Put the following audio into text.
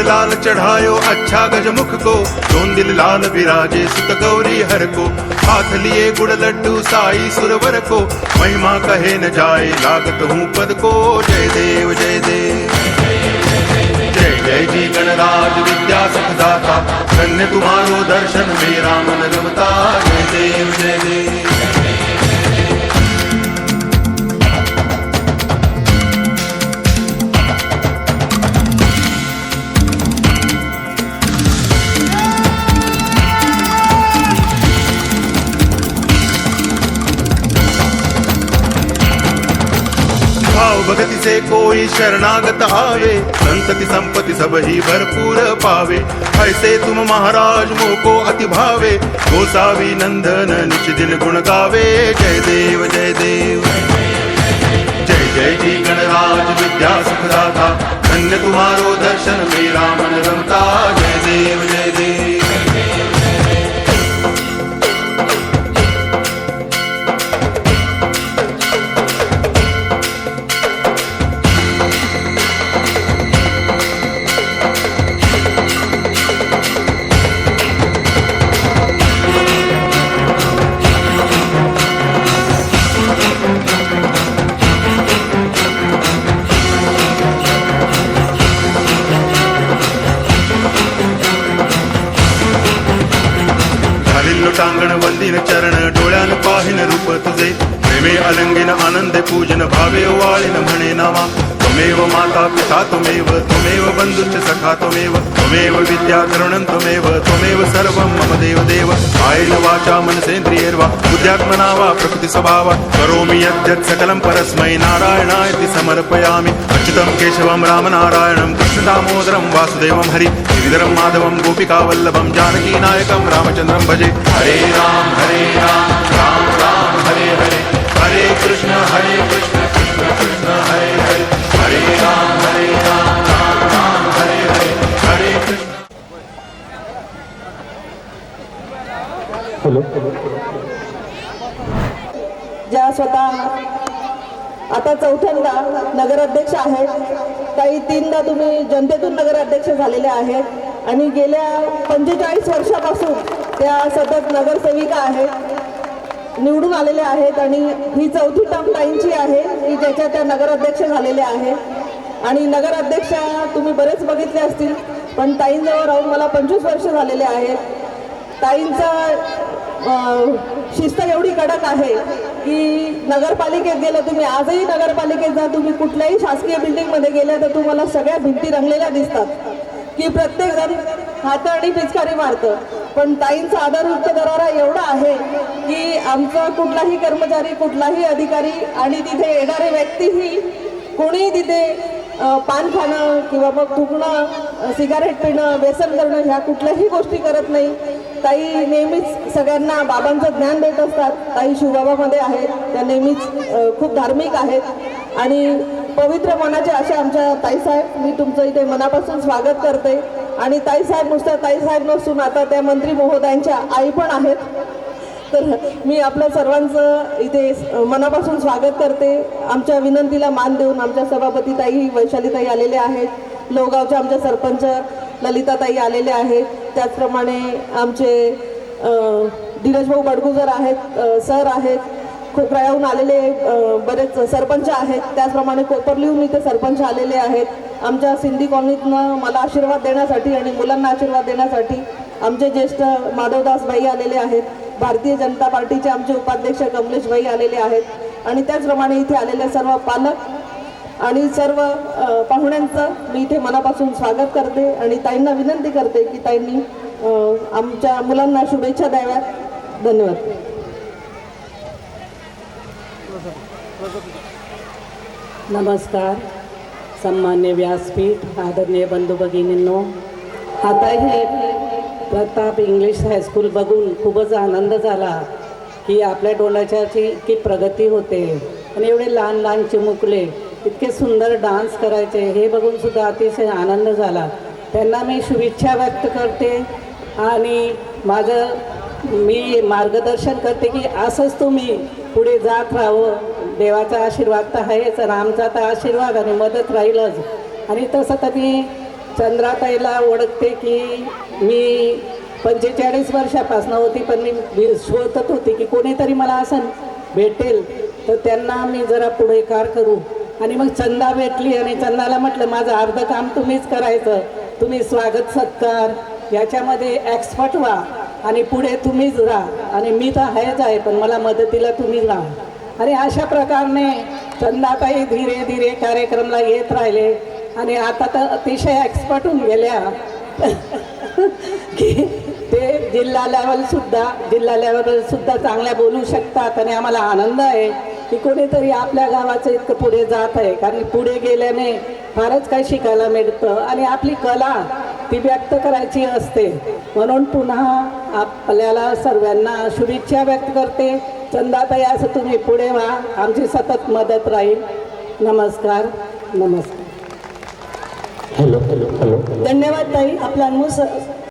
लाल चढ़ायो अच्छा गजमुख को, दोन दिल लाल विराजे सुत गौरी हर को, हाथ लिए गुड़ लड्डू साई सुरवर को, महिमा कहे न जाए लागत हूँ पद को। जय देव जय देव जय जय जी गणराज विद्या सुखदाता, धन्य तुम्हारो दर्शन मेरा मन रमता। जय देव जय देव भाव भगति से कोई शरणागत आवे, संतति संपत्ति सब ही भरपूर पावे। ऐसे तुम महाराज मोको अति भावे, गोसावी नंदन निच दिन गुण गावे। जय देव जय देव जय जय जी गणराज विद्या सुखदाता, धन्य तुम्हारो दर्शन मेरा मन रमता। जय देव जय देव टांगण वंदिन चरण, डोळ्यान पाहिन रूप तुझे, प्रेमे अलंगिन आनंद पूजन, भावे वाळिन म्हणे नामा। त्वमेव माता पिता त्वमेव, त्वमेव बंधुश्च सखा त्वमेव, त्वमेव विद्या तरुणं त्वमेव, त्वमेव सर्वं मम देव देव। कायेन वाचा मनसेन्द्रियैर्वा बुद्ध्यात्मना वा प्रकृति स्वभावा, करोमि यद्यत् सकलं परस्मै नारायणायति समर्पयामि। अच्युतं केशवं रामनारायणं कृष्ण दामोदरं वासुदेवं हरि, गिरिधरं माधवं गोपिकावल्लभं जानकी नायकं रामचन्द्रं भजे। हरे राम राम राम हरे हरे, हरे कृष्ण कृष्ण कृष्ण हरे हरे, हरे राम राम हरे हरे, हरे कृष्ण। ज्या स्वतः आता चौथ्यांदा नगराध्यक्ष आहेत, काही तीनदा तुम्ही जनतेतून नगराध्यक्ष झालेले आहेत आणि गेल्या 45 वर्षापासून त्या सतत नगरसेविका आहेत, निवडून आलेल्या आहेत आणि ही चौथी टर्म ताईंची आहे की ज्याच्या त्या नगराध्यक्ष झालेल्या आहेत। आणि नगराध्यक्ष तुम्ही बरेच बघितले असतील, पण ताईंजवळ राहून मला 25 वर्ष झालेले आहेत। ताईंचा शिस्त एवढी कडक आहे की नगरपालिकेत गेलं, तुम्ही आजही नगरपालिकेत जा, तुम्ही कुठल्याही शासकीय बिल्डिंगमध्ये गेले तर तुम्हाला सगळ्या भिंती रंगलेल्या दिसतात की प्रत्येक जण हात आणि पिचकारी मारतं, पण ताईंचा आदरयुक्त दरारा एवढा आहे की आमचा कुठलाही कर्मचारी, कुठलाही अधिकारी आणि तिथे येणारे व्यक्तीही कोणीही तिथे पान खाणं किंवा मग थुंकणं, सिगारेट पिणं, व्यसन करणं ह्या कुठल्याही गोष्टी करत नाही। ताई नेहमीच सगळ्यांना बाबांचं ज्ञान देत असतात। ताई शिवबाबामध्ये आहेत, त्या नेहमीच खूप धार्मिक आहेत आणि पवित्र मनाचे अशा आमच्या ताईसाहेब, मी तुमचं इथे मनापासून स्वागत करते। आणि ताईसाहेब नुसतं ताईसाहेब नसून आता त्या मंत्री महोदयांच्या आई पण आहेत, तर मी आपल्या सर्वांचं इथे मनापासून स्वागत करते। आमच्या विनंतीला मान देऊन आमच्या सभापती ताई वैशालीताई आलेल्या आहेत, लोहगावच्या आमच्या सरपंच ललिताताई आलेल्या आहेत, त्याचप्रमाणे आमचे धीरजभाऊ बडगुजर आहेत, सर आहेत, खोकरायाहून आलेले बरेच सरपंच आहेत, त्याचप्रमाणे कोपरलीहून इथे सरपंच आलेले आहेत। आमच्या सिंधी कॉलनीतनं मला आशीर्वाद देण्यासाठी आणि मुलांना आशीर्वाद देण्यासाठी आमचे ज्येष्ठ माधवदास भाई आलेले आहेत, भारतीय जनता पार्टीचे आमचे उपाध्यक्ष कमलेश भाई आलेले आहेत आणि त्याचप्रमाणे इथे आलेले सर्व पालक आणि सर्व पाहुण्यांचं मी इथे मनापासून स्वागत करते आणि ताईंना विनंती करते की ताईंनी आमच्या मुलांना शुभेच्छा द्याव्यात। धन्यवाद। नमस्कार, सन्मान्य व्यासपीठ, आदरणीय बंधू भगिनींनो, आता हे प्रताप इंग्लिश हायस्कूल बघून खूपच आनंद झाला की आपल्या डोंडाच्याची इतकी प्रगती होते आणि एवढे लहान लहान चिमुकले इतके सुंदर डान्स करायचे हे बघून सुद्धा अतिशय आनंद झाला। त्यांना मी शुभेच्छा व्यक्त करते आणि मी मार्गदर्शन करते की असंच तुम्ही पुढे जात राहावं, देवाचा आशीर्वाद तर आहेच, रामचा तर आशीर्वाद आणि मदत राहीलच। आणि तसं तर मी चंद्राताईला ओळखते की मी 45 वर्षापासून होती, पण मी शोधत होती की कोणीतरी मला असं भेटेल तर त्यांना मी जरा पुढेकार करू. आणि मग चंदा भेटली आणि चंदाला म्हटलं माझं अर्ध काम तुम्हीच करायचं, तुम्ही स्वागत सत्कार याच्यामध्ये एक्सपर्ट व्हा आणि पुढे तुम्हीच राहा आणि मी तर आहेच आहे पण मला मदतीला तुम्ही राहा. आणि अशा प्रकारे चंदाताई धीरे धीरे कार्यक्रमाला येत राहिले आणि आता तर अतिशय एक्सपर्ट होऊन गेल्या की ते जिल्हा लेवल सुद्धा चांगल्या बोलू शकतात. आणि आम्हाला आनंद आहे की कोणीतरी आपल्या गावाचं इतकं पुढे जात आहे, कारण पुढे गेल्याने फारच काही शिकायला मिळतं आणि आपली कला ती व्यक्त करायची असते. म्हणून पुन्हा आपल्याला सर्वांना शुभेच्छा व्यक्त करते. चंदाताई असं तुम्ही पुढे व्हा, आमची सतत मदत राहील. नमस्कार. धन्यवाद ताई. आपला अनमोल